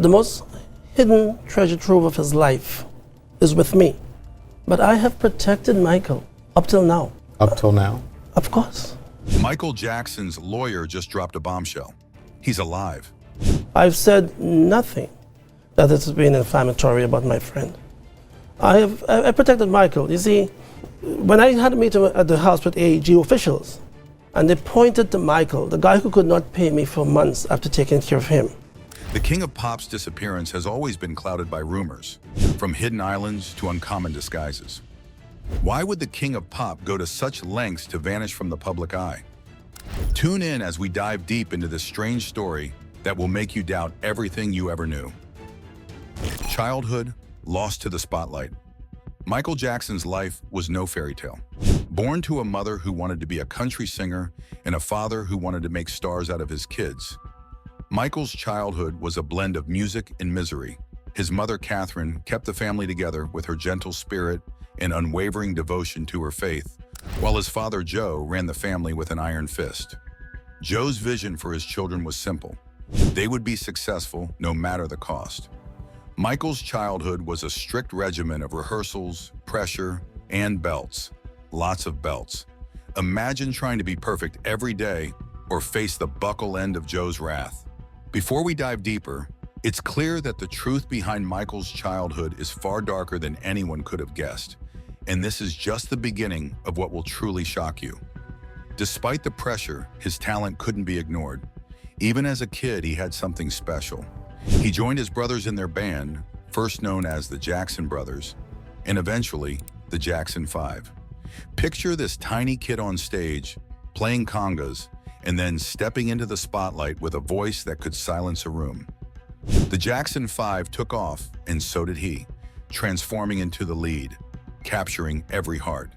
the most hidden treasure trove of his life is with me. But I have protected Michael up till now. Up till now? Of course. Michael Jackson's lawyer just dropped a bombshell. He's alive. I've said nothing that has been inflammatory about my friend. I protected Michael. You see, when I had a meeting at the house with AEG officials, and they pointed to Michael, the guy who could not pay me for months after taking care of him. The King of Pop's disappearance has always been clouded by rumors, from hidden islands to uncommon disguises. Why would the King of Pop go to such lengths to vanish from the public eye? Tune in as we dive deep into this strange story that will make you doubt everything you ever knew. Childhood lost to the spotlight. Michael Jackson's life was no fairy tale. Born to a mother who wanted to be a country singer and a father who wanted to make stars out of his kids, Michael's childhood was a blend of music and misery. His mother, Catherine, kept the family together with her gentle spirit and unwavering devotion to her faith, while his father, Joe, ran the family with an iron fist. Joe's vision for his children was simple. They would be successful no matter the cost. Michael's childhood was a strict regimen of rehearsals, pressure, and belts. Lots of belts. Imagine trying to be perfect every day or face the buckle end of Joe's wrath. Before we dive deeper, it's clear that the truth behind Michael's childhood is far darker than anyone could have guessed. And this is just the beginning of what will truly shock you. Despite the pressure, his talent couldn't be ignored. Even as a kid, he had something special. He joined his brothers in their band, first known as the Jackson Brothers, and eventually the Jackson 5. Picture this tiny kid on stage, playing congas, and then stepping into the spotlight with a voice that could silence a room. The Jackson 5 took off, and so did he, transforming into the lead, capturing every heart.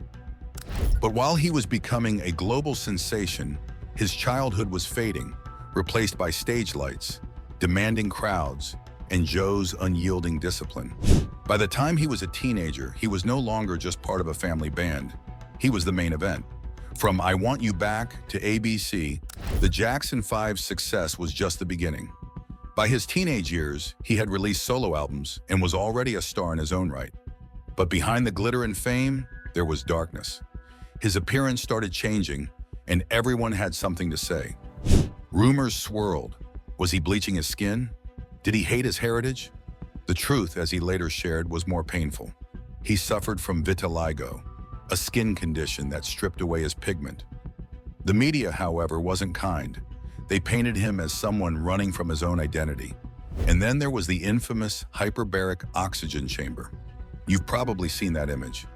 But while he was becoming a global sensation, his childhood was fading, replaced by stage lights, demanding crowds, and Joe's unyielding discipline. By the time he was a teenager, he was no longer just part of a family band. He was the main event. From I Want You Back to ABC, the Jackson 5's success was just the beginning. By his teenage years, he had released solo albums and was already a star in his own right. But behind the glitter and fame, there was darkness. His appearance started changing, and everyone had something to say. Rumors swirled. Was he bleaching his skin? Did he hate his heritage? The truth, as he later shared, was more painful. He suffered from vitiligo, a skin condition that stripped away his pigment. The media, however, wasn't kind. They painted him as someone running from his own identity. And then there was the infamous hyperbaric oxygen chamber. You've probably seen that image.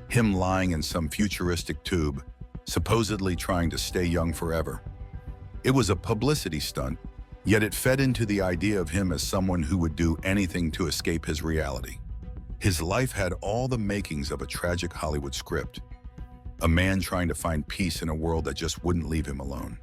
Him lying in some futuristic tube, supposedly trying to stay young forever. It was a publicity stunt, yet it fed into the idea of him as someone who would do anything to escape his reality. His life had all the makings of a tragic Hollywood script. A man trying to find peace in a world that just wouldn't leave him alone.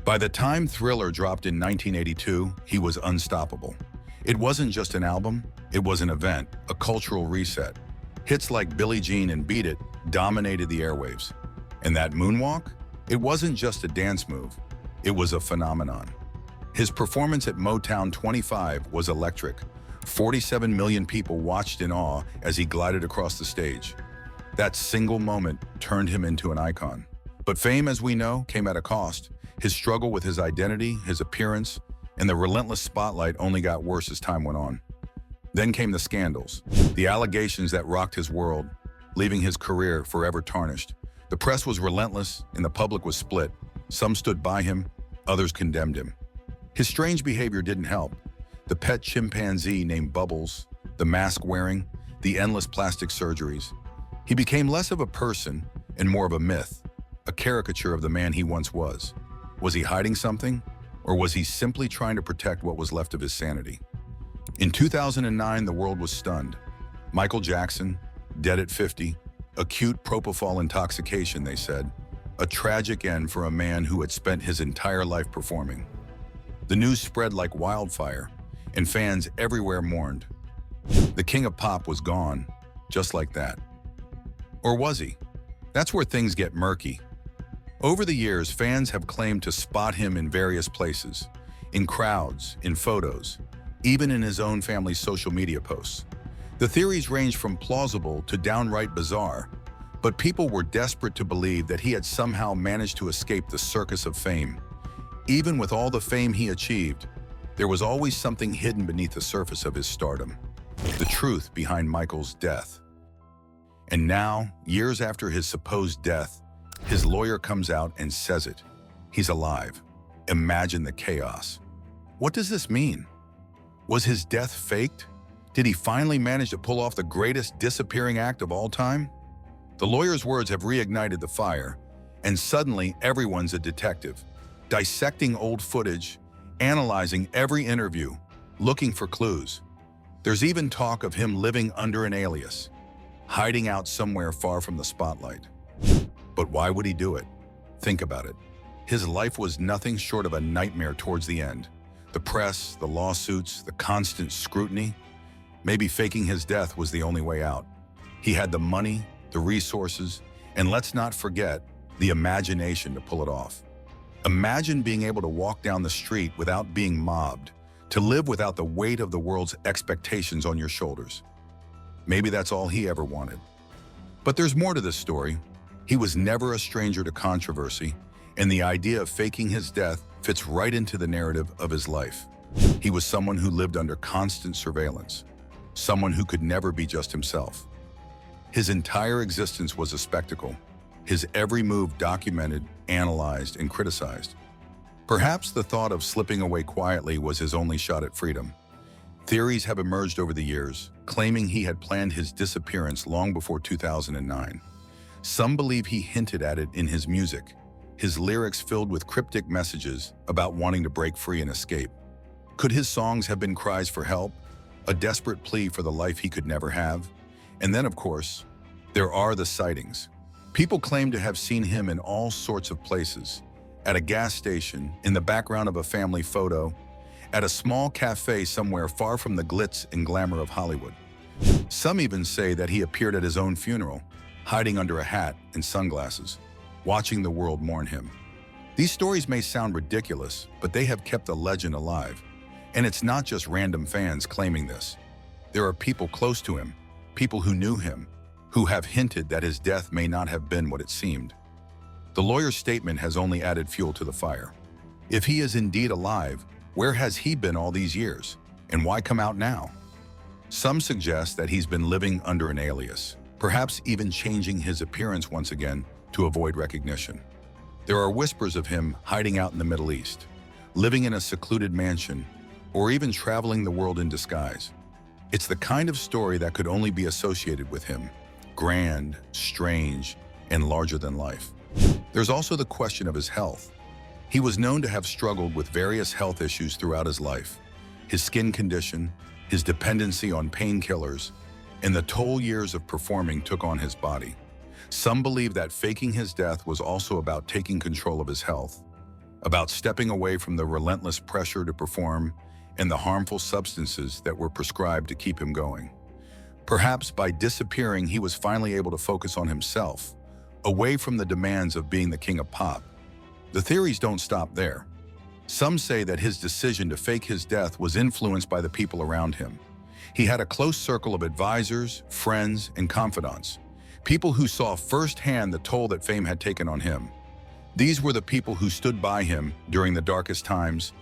By the time Thriller dropped in 1982, he was unstoppable. It wasn't just an album, it was an event, a cultural reset. Hits like Billie Jean and Beat It dominated the airwaves. And that moonwalk? It wasn't just a dance move, it was a phenomenon. His performance at Motown 25 was electric. 47 million people watched in awe as he glided across the stage. That single moment turned him into an icon. But fame, as we know, came at a cost. His struggle with his identity, his appearance, and the relentless spotlight only got worse as time went on. Then came the scandals, the allegations that rocked his world, leaving his career forever tarnished. The press was relentless and the public was split. Some stood by him, others condemned him. His strange behavior didn't help. The pet chimpanzee named Bubbles, the mask wearing, the endless plastic surgeries. He became less of a person and more of a myth, a caricature of the man he once was. Was he hiding something, or was he simply trying to protect what was left of his sanity? In 2009, the world was stunned. Michael Jackson, dead at 50, acute propofol intoxication, they said. A tragic end for a man who had spent his entire life performing. The news spread like wildfire, and fans everywhere mourned. The King of Pop was gone, just like that. Or was he? That's where things get murky. Over the years, fans have claimed to spot him in various places, in crowds, in photos, even in his own family's social media posts. The theories range from plausible to downright bizarre, but people were desperate to believe that he had somehow managed to escape the circus of fame. Even with all the fame he achieved, there was always something hidden beneath the surface of his stardom, the truth behind Michael's death. And now, years after his supposed death, his lawyer comes out and says it. He's alive. Imagine the chaos. What does this mean? Was his death faked? Did he finally manage to pull off the greatest disappearing act of all time? The lawyer's words have reignited the fire, and suddenly everyone's a detective, dissecting old footage, analyzing every interview, looking for clues. There's even talk of him living under an alias, hiding out somewhere far from the spotlight. But why would he do it? Think about it. His life was nothing short of a nightmare towards the end. The press, the lawsuits, the constant scrutiny. Maybe faking his death was the only way out. He had the money, the resources, and let's not forget, the imagination to pull it off. Imagine being able to walk down the street without being mobbed, to live without the weight of the world's expectations on your shoulders. Maybe that's all he ever wanted. But there's more to this story. He was never a stranger to controversy, and the idea of faking his death fits right into the narrative of his life. He was someone who lived under constant surveillance, someone who could never be just himself. His entire existence was a spectacle, his every move documented, analyzed, and criticized. Perhaps the thought of slipping away quietly was his only shot at freedom. Theories have emerged over the years, claiming he had planned his disappearance long before 2009. Some believe he hinted at it in his music, his lyrics filled with cryptic messages about wanting to break free and escape. Could his songs have been cries for help, a desperate plea for the life he could never have? And then, of course, there are the sightings. People claim to have seen him in all sorts of places, at a gas station, in the background of a family photo, at a small cafe somewhere far from the glitz and glamour of Hollywood. Some even say that he appeared at his own funeral, hiding under a hat and sunglasses, watching the world mourn him. These stories may sound ridiculous, but they have kept the legend alive. And it's not just random fans claiming this. There are people close to him, people who knew him, who have hinted that his death may not have been what it seemed. The lawyer's statement has only added fuel to the fire. If he is indeed alive, where has he been all these years? And why come out now? Some suggest that he's been living under an alias, perhaps even changing his appearance once again to avoid recognition. There are whispers of him hiding out in the Middle East, living in a secluded mansion, or even traveling the world in disguise. It's the kind of story that could only be associated with him, grand, strange, and larger than life. There's also the question of his health. He was known to have struggled with various health issues throughout his life. His skin condition, his dependency on painkillers, and the toll years of performing took on his body. Some believe that faking his death was also about taking control of his health, about stepping away from the relentless pressure to perform and the harmful substances that were prescribed to keep him going. Perhaps by disappearing, he was finally able to focus on himself, away from the demands of being the king of pop. The theories don't stop there. Some say that his decision to fake his death was influenced by the people around him. He had a close circle of advisors, friends, and confidants, people who saw firsthand the toll that fame had taken on him. These were the people who stood by him during the darkest times,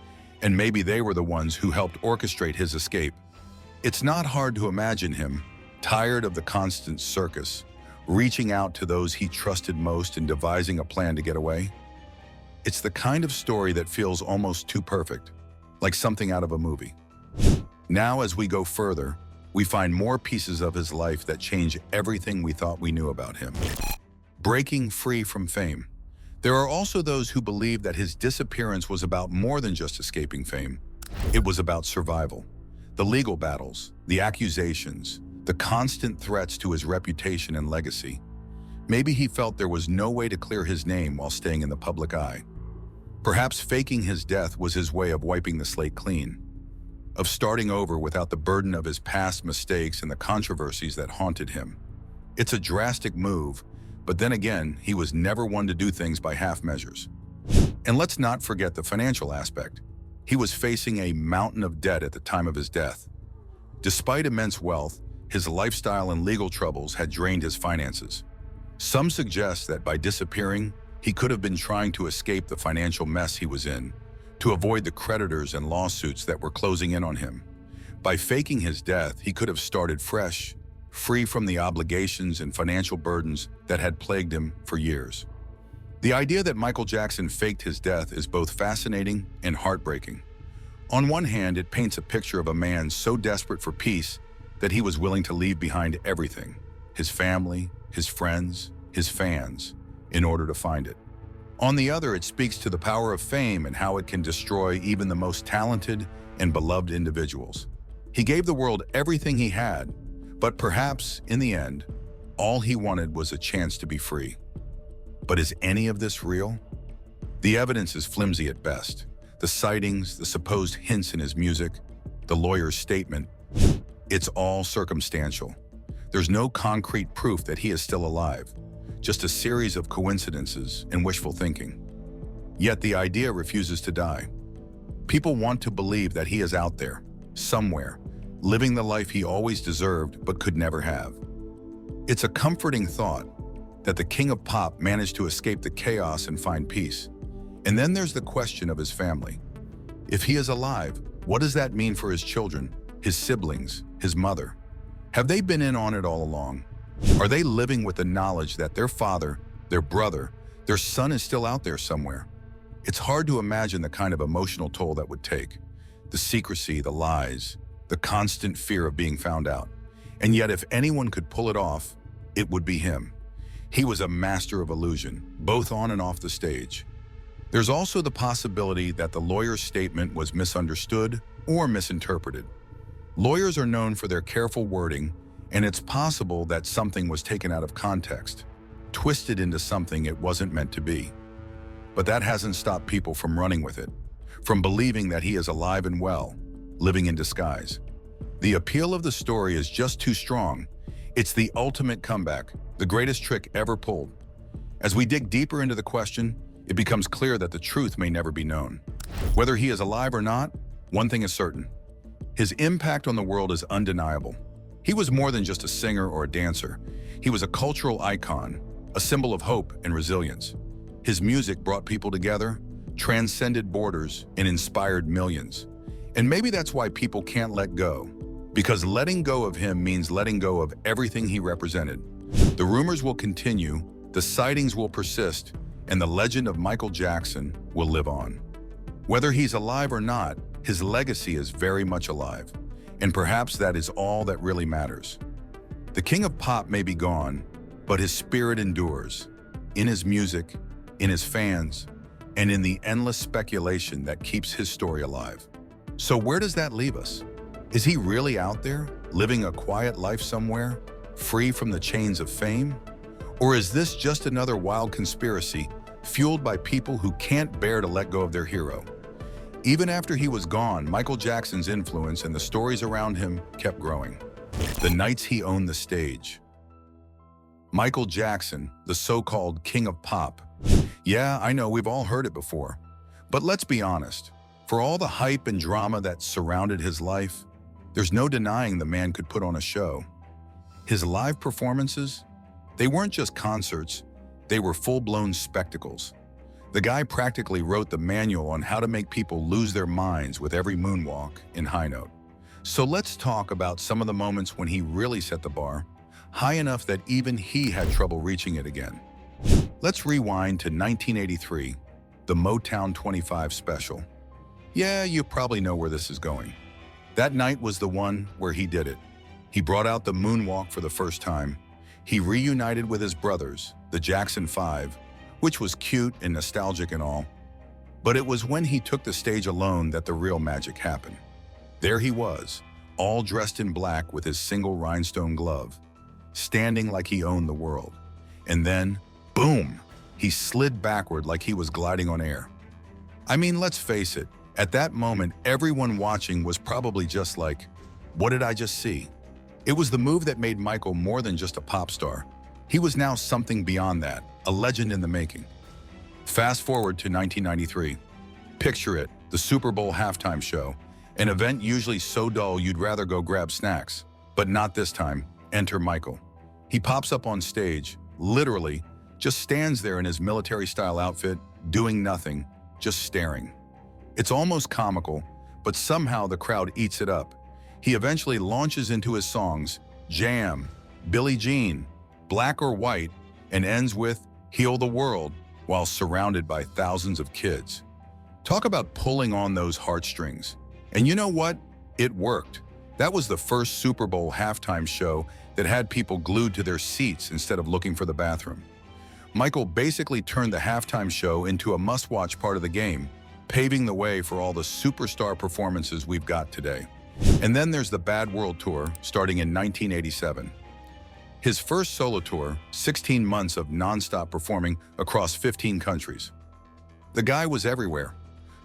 and maybe they were the ones who helped orchestrate his escape. It's not hard to imagine him, tired of the constant circus, reaching out to those he trusted most and devising a plan to get away. It's the kind of story that feels almost too perfect, like something out of a movie. Now, as we go further, we find more pieces of his life that change everything we thought we knew about him. Breaking free from fame. There are also those who believe that his disappearance was about more than just escaping fame. It was about survival. The legal battles, the accusations, the constant threats to his reputation and legacy. Maybe he felt there was no way to clear his name while staying in the public eye. Perhaps faking his death was his way of wiping the slate clean, of starting over without the burden of his past mistakes and the controversies that haunted him. It's a drastic move, but then again, he was never one to do things by half measures. And let's not forget the financial aspect. He was facing a mountain of debt at the time of his death. Despite immense wealth, his lifestyle and legal troubles had drained his finances. Some suggest that by disappearing, he could have been trying to escape the financial mess he was in, to avoid the creditors and lawsuits that were closing in on him. By faking his death, he could have started fresh, free from the obligations and financial burdens that had plagued him for years. The idea that Michael Jackson faked his death is both fascinating and heartbreaking. On one hand, it paints a picture of a man so desperate for peace that he was willing to leave behind everything, his family, his friends, his fans, in order to find it. On the other, it speaks to the power of fame and how it can destroy even the most talented and beloved individuals. He gave the world everything he had, but perhaps, in the end, all he wanted was a chance to be free. But is any of this real? The evidence is flimsy at best. The sightings, the supposed hints in his music, the lawyer's statement, it's all circumstantial. There's no concrete proof that he is still alive, just a series of coincidences and wishful thinking. Yet the idea refuses to die. People want to believe that he is out there, somewhere, living the life he always deserved but could never have. It's a comforting thought that the king of pop managed to escape the chaos and find peace. And then there's the question of his family. If he is alive, what does that mean for his children, his siblings, his mother? Have they been in on it all along? Are they living with the knowledge that their father, their brother, their son is still out there somewhere? It's hard to imagine the kind of emotional toll that would take. The secrecy, the lies, the constant fear of being found out. And yet if anyone could pull it off, it would be him. He was a master of illusion, both on and off the stage. There's also the possibility that the lawyer's statement was misunderstood or misinterpreted. Lawyers are known for their careful wording, and it's possible that something was taken out of context, twisted into something it wasn't meant to be. But that hasn't stopped people from running with it, from believing that he is alive and well, living in disguise. The appeal of the story is just too strong. It's the ultimate comeback, the greatest trick ever pulled. As we dig deeper into the question, it becomes clear that the truth may never be known. Whether he is alive or not, one thing is certain. His impact on the world is undeniable. He was more than just a singer or a dancer. He was a cultural icon, a symbol of hope and resilience. His music brought people together, transcended borders, and inspired millions. And maybe that's why people can't let go, because letting go of him means letting go of everything he represented. The rumors will continue, the sightings will persist, and the legend of Michael Jackson will live on. Whether he's alive or not, his legacy is very much alive, and perhaps that is all that really matters. The king of pop may be gone, but his spirit endures, in his music, in his fans, and in the endless speculation that keeps his story alive. So where does that leave us? Is he really out there, living a quiet life somewhere, free from the chains of fame? Or is this just another wild conspiracy fueled by people who can't bear to let go of their hero? Even after he was gone, Michael Jackson's influence and the stories around him kept growing. The nights he owned the stage. Michael Jackson, the so-called king of pop. Yeah, I know we've all heard it before. But let's be honest, for all the hype and drama that surrounded his life, there's no denying the man could put on a show. His live performances, they weren't just concerts, they were full-blown spectacles. The guy practically wrote the manual on how to make people lose their minds with every moonwalk in high note. So let's talk about some of the moments when he really set the bar, high enough that even he had trouble reaching it again. Let's rewind to 1983, the Motown 25 special. Yeah, you probably know where this is going. That night was the one where he did it. He brought out the moonwalk for the first time. He reunited with his brothers, the Jackson 5, which was cute and nostalgic and all. But it was when he took the stage alone that the real magic happened. There he was, all dressed in black with his single rhinestone glove, standing like he owned the world. And then, boom, he slid backward like he was gliding on air. I mean, let's face it, at that moment, everyone watching was probably just like, what did I just see? It was the move that made Michael more than just a pop star. He was now something beyond that, a legend in the making. Fast forward to 1993. Picture it, the Super Bowl halftime show, an event usually so dull you'd rather go grab snacks. But not this time. Enter Michael. He pops up on stage, literally, just stands there in his military-style outfit, doing nothing, just staring. It's almost comical, but somehow the crowd eats it up. He eventually launches into his songs, Jam, Billie Jean, Black or White, and ends with Heal the World, while surrounded by thousands of kids. Talk about pulling on those heartstrings. And you know what? It worked. That was the first Super Bowl halftime show that had people glued to their seats instead of looking for the bathroom. Michael basically turned the halftime show into a must-watch part of the game, paving the way for all the superstar performances we've got today. And then there's the Bad World Tour, starting in 1987. His first solo tour, 16 months of non-stop performing across 15 countries. The guy was everywhere.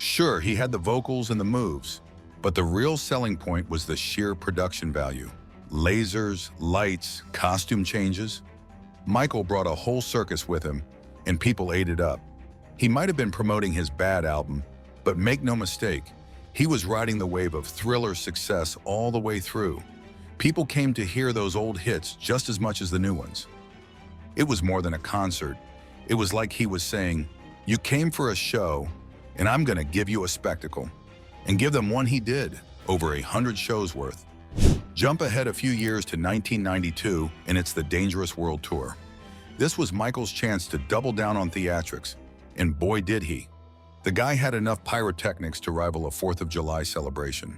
Sure, he had the vocals and the moves, but the real selling point was the sheer production value. Lasers, lights, costume changes. Michael brought a whole circus with him, and people ate it up. He might have been promoting his Bad album, but make no mistake, he was riding the wave of Thriller success all the way through. People came to hear those old hits just as much as the new ones. It was more than a concert. It was like he was saying, "You came for a show, and I'm gonna give you a spectacle." And give them one he did, over 100 shows worth. Jump ahead a few years to 1992, and it's the Dangerous World Tour. This was Michael's chance to double down on theatrics, and boy did he. The guy had enough pyrotechnics to rival a 4th of July celebration.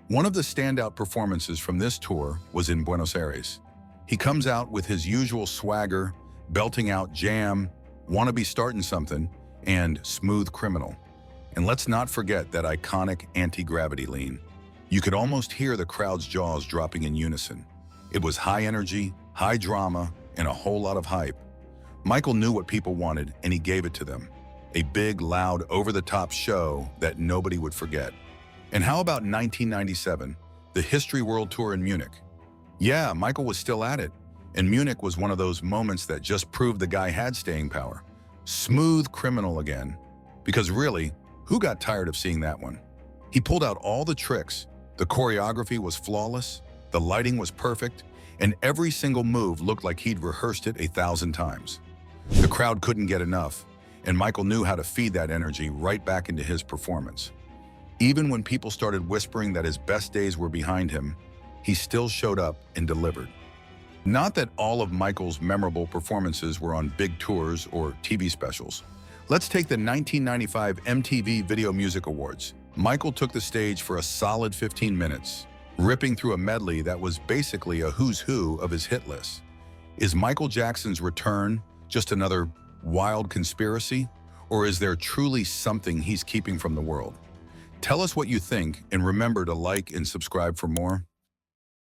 One of the standout performances from this tour was in Buenos Aires. He comes out with his usual swagger, belting out Jam, Wanna Be Startin' Something, and Smooth Criminal. And let's not forget that iconic anti-gravity lean. You could almost hear the crowd's jaws dropping in unison. It was high energy, high drama, and a whole lot of hype. Michael knew what people wanted, and he gave it to them. A big, loud, over-the-top show that nobody would forget. And how about 1997, the History World Tour in Munich? Yeah, Michael was still at it, and Munich was one of those moments that just proved the guy had staying power. Smooth Criminal again. Because really, who got tired of seeing that one? He pulled out all the tricks. The choreography was flawless, the lighting was perfect, and every single move looked like he'd rehearsed it 1,000 times. The crowd couldn't get enough, and Michael knew how to feed that energy right back into his performance. Even when people started whispering that his best days were behind him, he still showed up and delivered. Not that all of Michael's memorable performances were on big tours or TV specials. Let's take the 1995 MTV Video Music Awards. Michael took the stage for a solid 15 minutes, ripping through a medley that was basically a who's who of his hit list. Is Michael Jackson's return just another wild conspiracy, or is there truly something he's keeping from the world? Tell us what you think, and remember to like and subscribe for more.